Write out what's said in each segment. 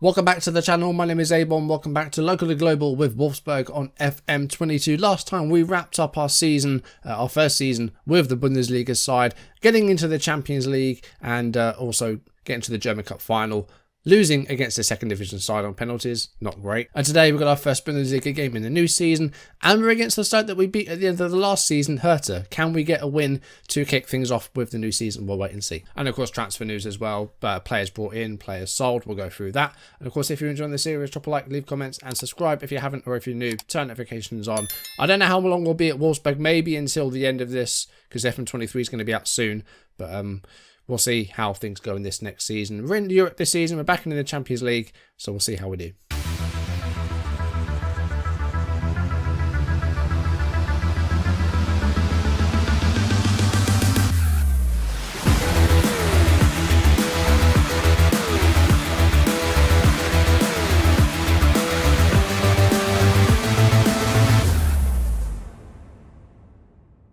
Welcome back to the channel. My name is Abon. Welcome back to Local to Global with WOLFSBURG on FM22. Last time we wrapped up our season, our first season with the Bundesliga side, getting into the Champions League and also getting to the German Cup final. Losing against the second division side on penalties, not great. And today we've got our first Bundesliga game in the new season, and we're against the side that we beat at the end of the last season, Hertha. Can we get a win to kick things off with the new season? We'll wait and see. And of course, transfer news as well. Players brought in, players sold. We'll go through that. And of course, if you're enjoying the series, drop a like, leave comments, and subscribe if you haven't, or if you're new, turn notifications on. I don't know how long we'll be at WOLFSBURG, maybe until the end of this, because FM23 is going to be out soon. But we'll see how things go in this next season. We're in Europe this season. We're back in the Champions League, so we'll see how we do.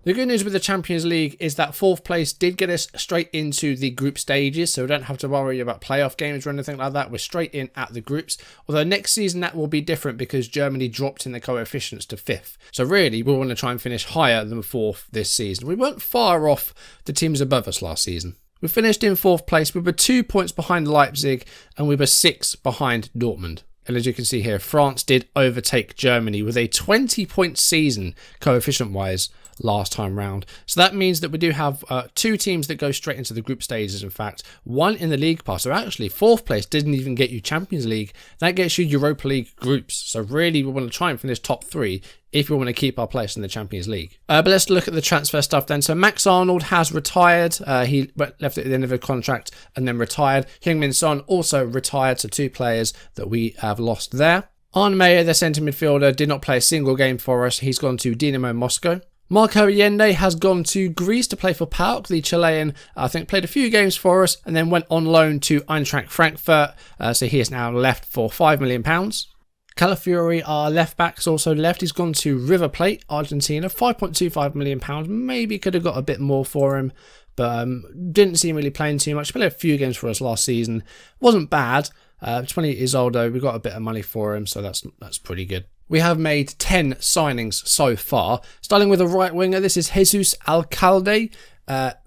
The good news with the Champions League is that fourth place did get us straight into the group stages, so we don't have to worry about playoff games or anything like that. We're straight in at the groups. Although next season that will be different because Germany dropped in the coefficients to fifth. So really, we want to try and finish higher than fourth this season. We weren't far off the teams above us last season. We finished in fourth place. We were 2 points behind Leipzig and we were 6 behind Dortmund. And as you can see here, France did overtake Germany with a 20-point season coefficient-wise last time round. So that means that we do have two teams that go straight into the group stages, in fact. One in the league pass. So actually, fourth place didn't even get you Champions League. That gets you Europa League groups. So really, we want to try and finish top three if we want to keep our place in the Champions League. But let's look at the transfer stuff then. So Max Arnold has retired. He left at the end of a contract and then retired. Heung-min Son also retired. So two players that we have lost there. Arne Meyer, the centre midfielder, did not play a single game for us. He's gone to Dinamo Moscow. Marco Allende has gone to Greece to play for PAOK, the Chilean. I think played a few games for us and then went on loan to Eintracht Frankfurt. So he is now left for £5 million. Calafiori, our left back, has also left. He's gone to River Plate, Argentina, £5.25 million. Maybe could have got a bit more for him, but didn't seem really playing too much. Played a few games for us last season. Wasn't bad. 28 years old though. We got a bit of money for him, so that's pretty good. We have made 10 signings so far. Starting with a right winger, this is Jesus Alcalde.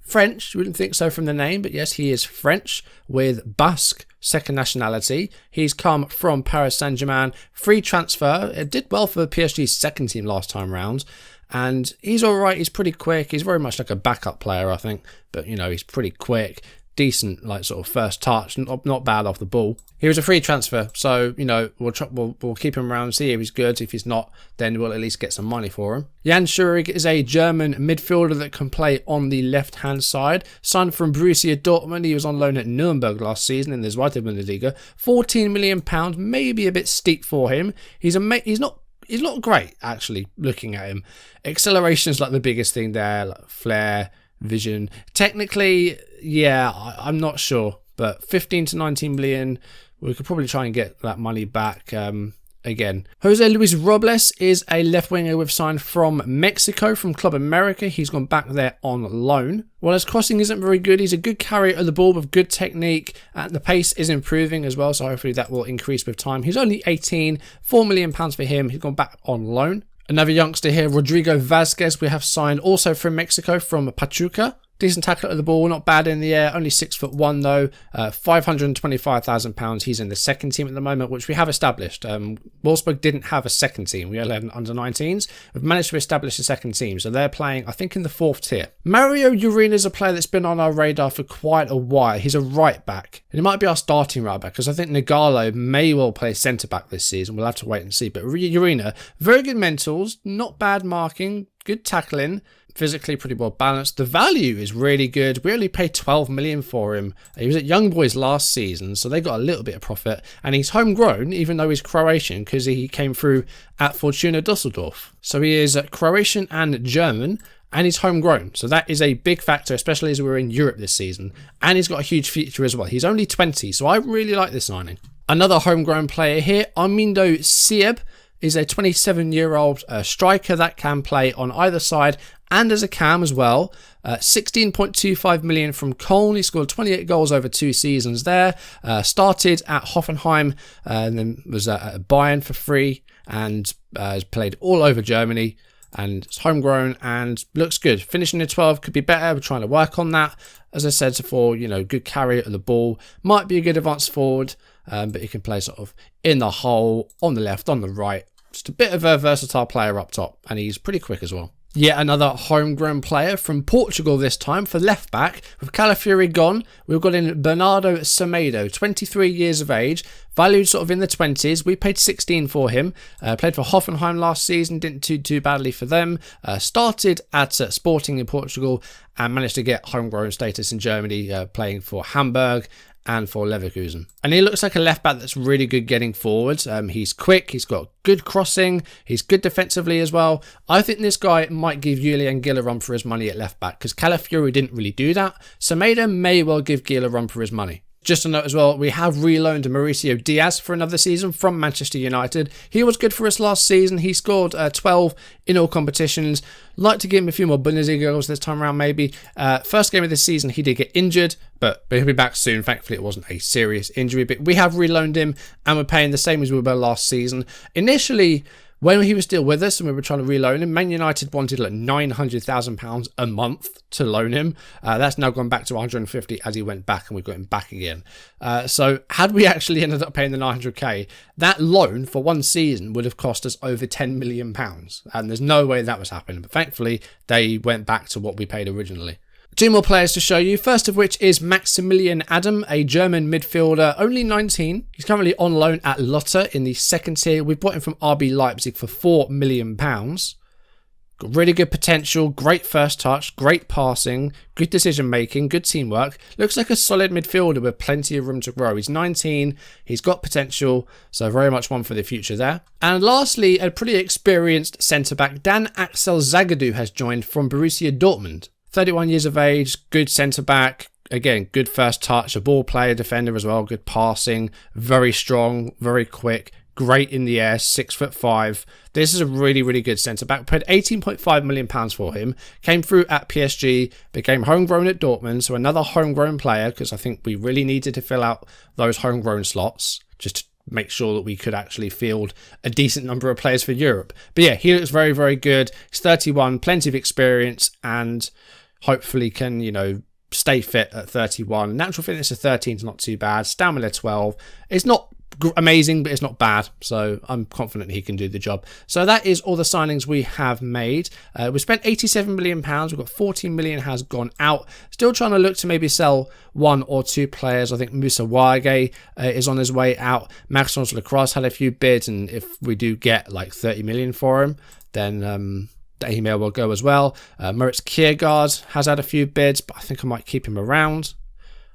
French, you wouldn't think so from the name, but yes, he is French with Basque second nationality. He's come from Paris Saint-Germain. Free transfer. It did well for PSG's second team last time round. And he's all right. He's pretty quick. He's very much like a backup player, I think. But, you know, he's pretty quick. Decent, like sort of first touch, not bad off the ball. He was a free transfer, so you know we'll keep him around, see if he's good. If he's not, then we'll at least get some money for him. Jan Schurig is a German midfielder that can play on the left-hand side. Signed from Borussia Dortmund. He was on loan at Nuremberg last season in the Zweite Bundesliga. £14 million, maybe a bit steep for him. He's not great actually. Looking at him, acceleration is like the biggest thing there, like flair, vision. Technically, yeah, I'm not sure, but 15 to 19 million, we could probably try and get that money back again. Jose Luis Robles is a left winger we've signed from Mexico, from Club America. He's gone back there on loan. While his crossing isn't very good, he's a good carrier of the ball with good technique, and the pace is improving as well, so hopefully that will increase with time. He's only 18, £4 million for him. He's gone back on loan. Another youngster here, Rodrigo Vazquez, we have signed also from Mexico, from Pachuca. Decent tackler of the ball, not bad in the air, only 6'1" though, £525,000. He's in the second team at the moment, which we have established. Wolfsburg didn't have a second team. We only had an under-19s. We've managed to establish a second team, so they're playing, I think, in the fourth tier. Mario Urena is a player that's been on our radar for quite a while. He's a right back, and he might be our starting right back, because I think Nagalo may well play centre back this season. We'll have to wait and see. But Urena, very good mentals, not bad marking, good tackling. Physically pretty well balanced. The value is really good. We only paid 12 million for him. He was at Young Boys last season, so they got a little bit of profit. And he's homegrown, even though he's Croatian, because he came through at Fortuna Düsseldorf. So he is Croatian and German, and he's homegrown. So that is a big factor, especially as we're in Europe this season. And he's got a huge future as well. He's only 20, so I really like this signing. Another homegrown player here, Armindo Sieb. is a 27-year-old striker that can play on either side and as a cam as well. 16.25 million from Köln. He scored 28 goals over 2 seasons there. Started at Hoffenheim and then was at Bayern for free and has played all over Germany. And it's homegrown and looks good. Finishing in 12 could be better. We're trying to work on that. As I said before, good carry of the ball. Might be a good advanced forward, but he can play sort of in the hole, on the left, on the right. Just a bit of a versatile player up top, and he's pretty quick as well. Yet another homegrown player from Portugal this time for left back. With Calafiori gone, we've got in Bernardo Semedo, 23 years of age, valued sort of in the 20s. We paid 16 for him. Played for Hoffenheim last season, didn't do too badly for them. Started at Sporting in Portugal and managed to get homegrown status in Germany, playing for Hamburg and for Leverkusen. And he looks like a left back that's really good getting forwards. He's quick, he's got good crossing, he's good defensively as well. I think this guy might give Julian Gil a run for his money at left back because Calafiori didn't really do that. Semedo may well give Gil a run for his money. Just a note as well, we have reloaned Mauricio Diaz for another season from Manchester United. He was good for us last season. He scored 12 in all competitions. Like to give him a few more Bundesliga goals this time around maybe. First game of the season he did get injured, but he'll be back soon. Thankfully it wasn't a serious injury, but we have reloaned him and we're paying the same as we were last season. Initially, when he was still with us and we were trying to reloan him, Man United wanted like £900,000 a month to loan him. That's now gone back to 150 as he went back and we got him back again. So had we actually ended up paying the 900k, that loan for one season would have cost us over £10 million. And there's no way that was happening. But thankfully, they went back to what we paid originally. 2 more players to show you, first of which is Maximilian Adam, a German midfielder, only 19. He's currently on loan at Lotte in the second tier. We bought him from RB Leipzig for £4 million. Got really good potential, great first touch, great passing, good decision making, good teamwork. Looks like a solid midfielder with plenty of room to grow. He's 19, he's got potential, so very much one for the future there. And lastly, a pretty experienced centre-back, Dan Axel Zagadou, has joined from Borussia Dortmund. 31 years of age, good centre-back, again, good first touch, a ball player, defender as well, good passing, very strong, very quick, great in the air, 6'5". This is a really, really good centre-back. Paid £18.5 million for him, came through at PSG, became homegrown at Dortmund, so another homegrown player, because I think we really needed to fill out those homegrown slots, just to make sure that we could actually field a decent number of players for Europe. But yeah, he looks very, very good. He's 31, plenty of experience, and hopefully can, stay fit at 31. Natural fitness of 13 is not too bad. Stamina 12. It's not amazing, but it's not bad. So I'm confident he can do the job. So that is all the signings we have made. We spent £87 million. We've got 14 million has gone out. Still trying to look to maybe sell 1 or 2 players. I think Musa Wage is on his way out. Maxence Lacrosse had a few bids, and if we do get like 30 million for him, then the email will go as well. Moritz Kiergaard has had a few bids, but I think I might keep him around.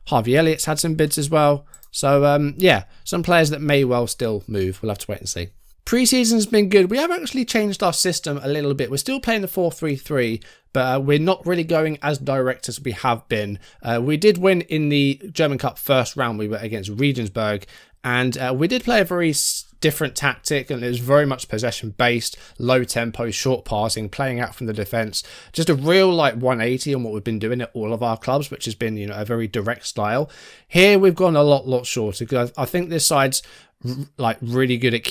Harvey Elliott's had some bids as well. So, yeah, some players that may well still move. We'll have to wait and see. Pre-season's been good. We have actually changed our system a little bit. We're still playing the 4-3-3, but we're not really going as direct as we have been. We did win in the German Cup first round. We were against Regensburg, and we did play a very different tactic, and it was very much possession based, low tempo, short passing, playing out from the defence. Just a real 180 on what we've been doing at all of our clubs, which has been a very direct style. Here we've gone a lot shorter, because I think this side's really good at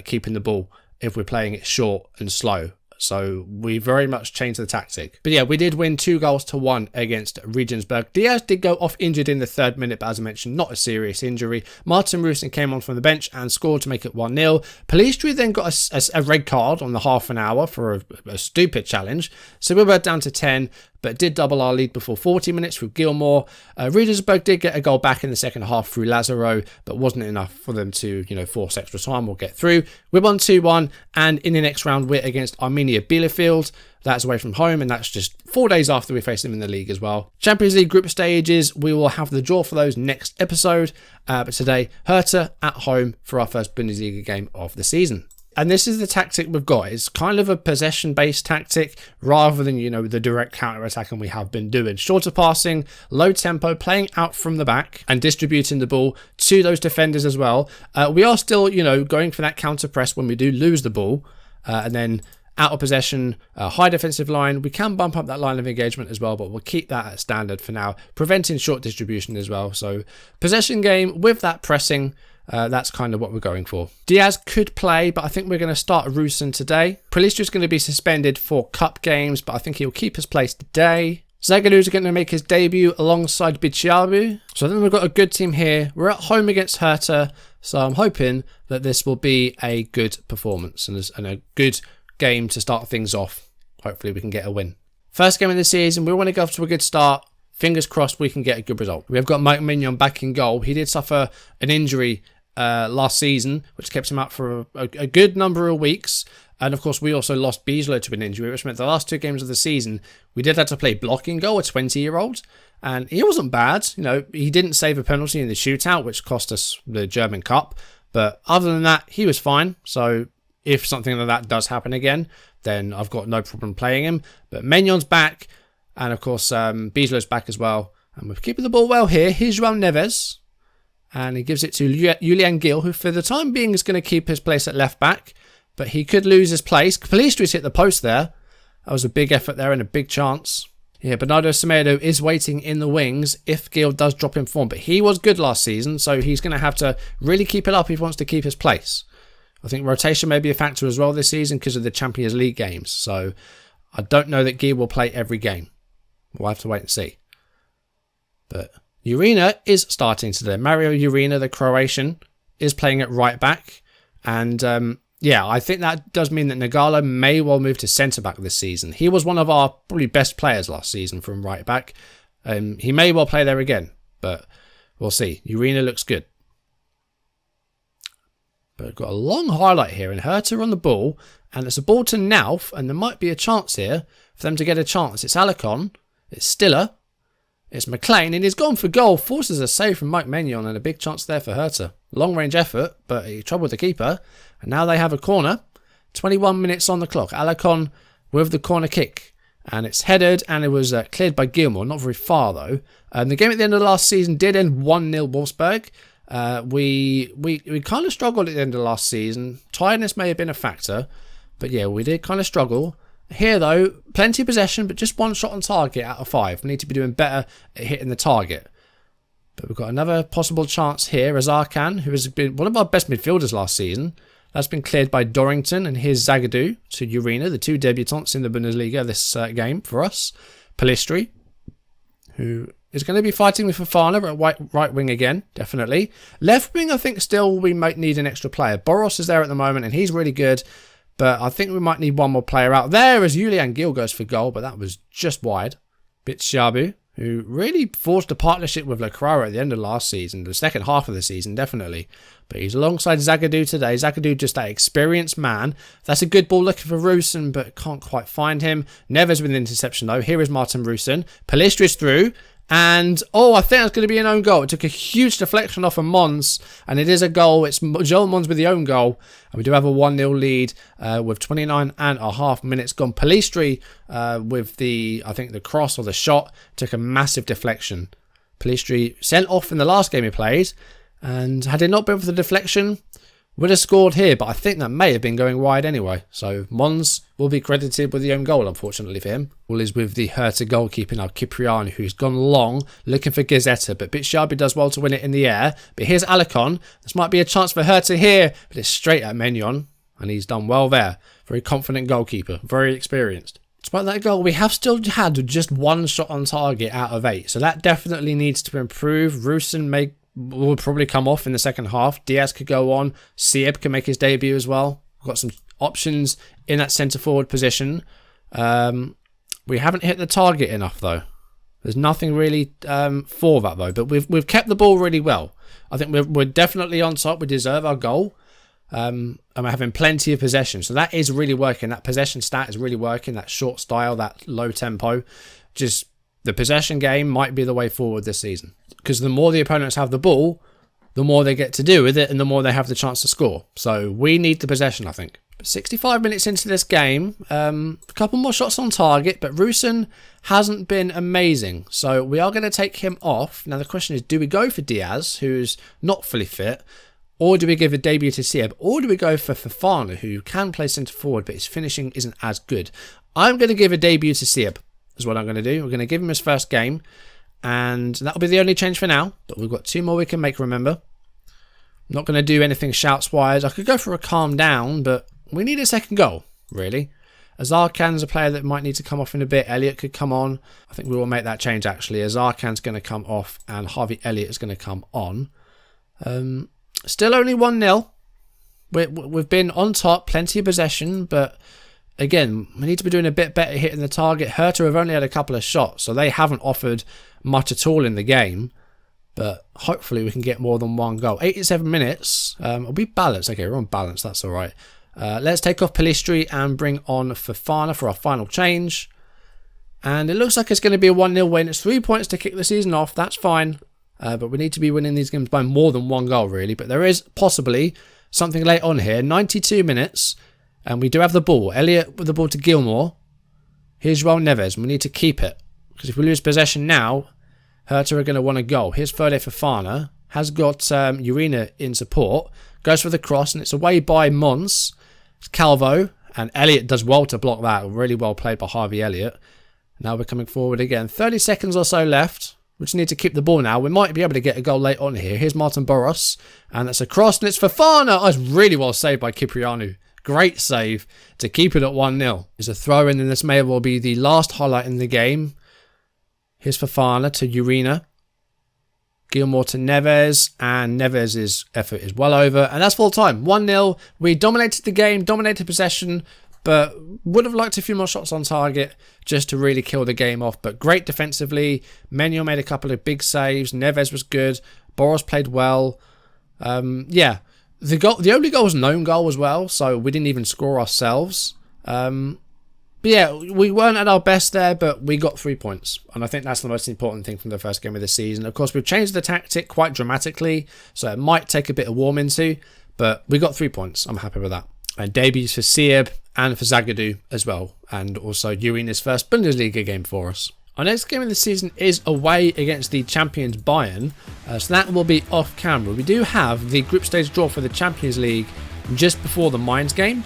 keeping the ball if we're playing it short and slow. So we very much changed the tactic. But yeah, we did win 2-1 against Regensburg. Diaz did go off injured in the 3rd minute, but as I mentioned, not a serious injury. Martin Rusin came on from the bench and scored to make it 1-0. Palistri then got a red card on the half an hour for a stupid challenge. So we were down to 10, but did double our lead before 40 minutes with Gilmore. Regensburg did get a goal back in the second half through Lazaro, but wasn't enough for them to, force extra time or get through. We won 2-1, and in the next round, we're against Arminia Bielefeld. That's away from home, and that's just 4 days after we face them in the league as well. Champions League group stages, we will have the draw for those next episode. But today, Hertha at home for our first Bundesliga game of the season. And this is the tactic we've got. It's kind of a possession-based tactic rather than, the direct counter-attacking we have been doing. Shorter passing, low tempo, playing out from the back and distributing the ball to those defenders as well. We are still, going for that counter-press when we do lose the ball. And then out of possession, high defensive line. We can bump up that line of engagement as well, but we'll keep that at standard for now. Preventing short distribution as well. So possession game with that pressing. That's kind of what we're going for. Diaz could play, but I think we're going to start Rusin today. Palistri's going to be suspended for cup games, but I think he'll keep his place today. Zagadu's going to make his debut alongside Bichiabu. So I think we've got a good team here. We're at home against Hertha, so I'm hoping that this will be a good performance and a good game to start things off. Hopefully we can get a win. First game of the season, we want to go off to a good start. Fingers crossed we can get a good result. We have got Mike Mignon back in goal. He did suffer an injury last season, which kept him out for a good number of weeks. And of course, we also lost Biesler to an injury, which meant the last 2 games of the season, we did have to play blocking goal, a 20-year-old. And he wasn't bad. He didn't save a penalty in the shootout, which cost us the German Cup. But other than that, he was fine. So if something like that does happen again, then I've got no problem playing him. But Magnon's back. And of course, Biesler's back as well. And we're keeping the ball well here. Here's João Neves. And he gives it to Julian Gil, who for the time being is going to keep his place at left back. But he could lose his place. Palistri's hit the post there. That was a big effort there and a big chance. Yeah, Bernardo Semedo is waiting in the wings if Gil does drop in form. But he was good last season, so he's going to have to really keep it up if he wants to keep his place. I think rotation may be a factor as well this season because of the Champions League games. So I don't know that Gil will play every game. We'll have to wait and see. But Urena is starting today. Mario Urena, the Croatian, is playing at right back. And I think that does mean that Nagalo may well move to centre back this season. He was one of our probably best players last season from right back. He may well play there again, but we'll see. Urena looks good. But we've got a long highlight here, and Hertha on the ball, and it's a ball to Nauf, and there might be a chance here for them to get a chance. It's Alicon, it's Stiller, it's McLean, and he's gone for goal. Forces a save from Mike Maignan, and a big chance there for Hertha. Long range effort, but he troubled the keeper, and now they have a corner. 21 minutes on the clock. Alicon with the corner kick, and it's headed, and it was cleared by Gilmour, not very far though. The game at the end of the last season did end 1-0 Wolfsburg. We kind of struggled at the end of last season. Tiredness may have been a factor, but yeah, we did kind of struggle. Here though, plenty of possession, but just 1 shot on target out of 5. We need to be doing better at hitting the target. But we've got another possible chance here as Arkan, who has been one of our best midfielders last season. That's been cleared by Dorrington, and here's Zagadou to Urena, the 2 debutants in the Bundesliga this game for us. Palistri, who is going to be fighting with Fofana at right wing again, definitely. Left wing, I think still we might need an extra player. Boros is there at the moment, and he's really good. But I think we might need one more player out there as Julian Gil goes for goal, but that was just wide. Bitshabu, who really forged a partnership with Lacroix at the end of last season, the second half of the season, definitely. But he's alongside Zagadou today. Zagadou, just that experienced man. That's a good ball looking for Rusin, but can't quite find him. Neves with an interception, though. Here is Martin Rusin. Palistri's through. And, I think that's going to be an own goal. It took a huge deflection off of Mons, and it is a goal. It's Joel Mons with the own goal. And we do have a 1-0 lead with 29.5 minutes gone. Palistri with the cross or the shot took a massive deflection. Palistri sent off in the last game he played, and had it not been for the deflection, would have scored here, but I think that may have been going wide anyway. So Mons will be credited with the own goal, unfortunately for him. All is with the Hertha goalkeeper now, Cipriano, who's gone long, looking for Gazzetta, but Bitshabi does well to win it in the air. But here's Alicon. This might be a chance for Hertha here, but it's straight at Maignan, and he's done well there. Very confident goalkeeper, very experienced. Despite that goal, we have still had just 1 shot on target out of 8, so that definitely needs to improve. Rusin will probably come off in the second half. Diaz could go on. Sieb can make his debut as well. We've got some options in that centre forward position. We haven't hit the target enough though. There's nothing really for that though. But we've kept the ball really well. I think we're definitely on top. We deserve our goal. And we're having plenty of possession. So that is really working. That possession stat is really working. That short style, that low tempo. Just the possession game might be the way forward this season. Because the more the opponents have the ball, the more they get to do with it and the more they have the chance to score. So we need the possession, I think. 65 minutes into this game, a couple more shots on target, but Rusin hasn't been amazing. So we are going to take him off. Now the question is, do we go for Diaz, who's not fully fit, or do we give a debut to Sieb, or do we go for Fofana, who can play centre forward, but his finishing isn't as good? I'm going to give a debut to Sieb, is what I'm going to do. We're going to give him his first game, and that'll be the only change for now. But we've got 2 more we can make, remember. I'm not going to do anything shouts-wise. I could go for a calm down, but we need a second goal, really. Azarkan's a player that might need to come off in a bit. Elliott could come on. I think we will make that change, actually. Azarkan's going to come off, and Harvey Elliott is going to come on. Still only 1-0. We've been on top, plenty of possession, but again, we need to be doing a bit better hitting the target. Hertha have only had a couple of shots, so they haven't offered much at all in the game. But hopefully we can get more than 1 goal. 87 minutes. It'll be balanced. Okay, we're on balance. That's all right. Let's take off Pellistri and bring on Fofana for our final change. And it looks like it's going to be a 1-0 win. It's 3 points to kick the season off. That's fine. But we need to be winning these games by more than 1 goal, really. But there is possibly something late on here. 92 minutes. And we do have the ball. Elliott with the ball to Gilmore. Here's João Neves. We need to keep it. Because if we lose possession now, Hertha are going to want a goal. Here's Fode Fofana. Has got Urena in support. Goes for the cross, and it's away by Mons. It's Calvo. And Elliott does well to block that. Really well played by Harvey Elliott. Now we're coming forward again. 30 seconds or so left. We just need to keep the ball now. We might be able to get a goal late on here. Here's Martin Boros. And that's a cross, and it's Fofana. Oh, it's really well saved by Kyprianou. Great save to keep it at 1-0. There's a throw in, and this may well be the last highlight in the game. Here's Fofana to Urena. Gilmore to Neves. And Neves' effort is well over. And that's full time. 1-0. We dominated the game, dominated possession, but would have liked a few more shots on target just to really kill the game off. But great defensively. Manuel made a couple of big saves. Neves was good. Boros played well. Yeah. The only goal was known goal as well, so we didn't even score ourselves. But yeah, we weren't at our best there, but we got 3 points. And I think that's the most important thing from the first game of the season. Of course, we've changed the tactic quite dramatically, so it might take a bit of warm into, but we got 3 points. I'm happy with that. And debuts for Sieb and for Zagadou as well. And also Urena's first Bundesliga game for us. Our next game of the season is away against the champions Bayern, so that will be off camera. We do have the group stage draw for the Champions League just before the Mainz game,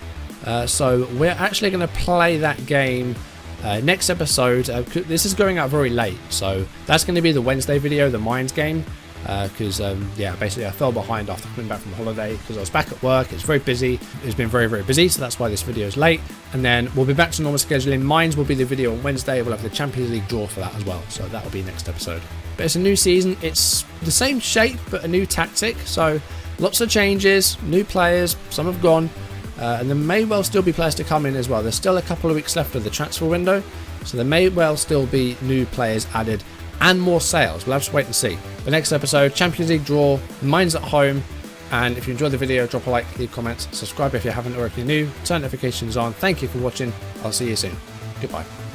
so we're actually going to play that game next episode. This is going out very late, so that's going to be the Wednesday video, the Mainz game, because yeah, basically I fell behind after coming back from holiday because I was back at work. It's very busy. It's been very, very busy, so that's why this video is late. And then we'll be back to normal scheduling. Mainz will be the video on Wednesday. We'll have the Champions League draw for that as well, so that will be next episode. But it's a new season. It's the same shape but a new tactic, so lots of changes, new players. Some have gone, and there may well still be players to come in as well. There's still a couple of weeks left of the transfer window, so there may well still be new players added and more sales. We'll have to wait and see. The next episode, Champions League draw, Mainz at home. And if you enjoyed the video, drop a like, leave comments, subscribe if you haven't or if you're new, turn notifications on. Thank you for watching. I'll see you soon. Goodbye.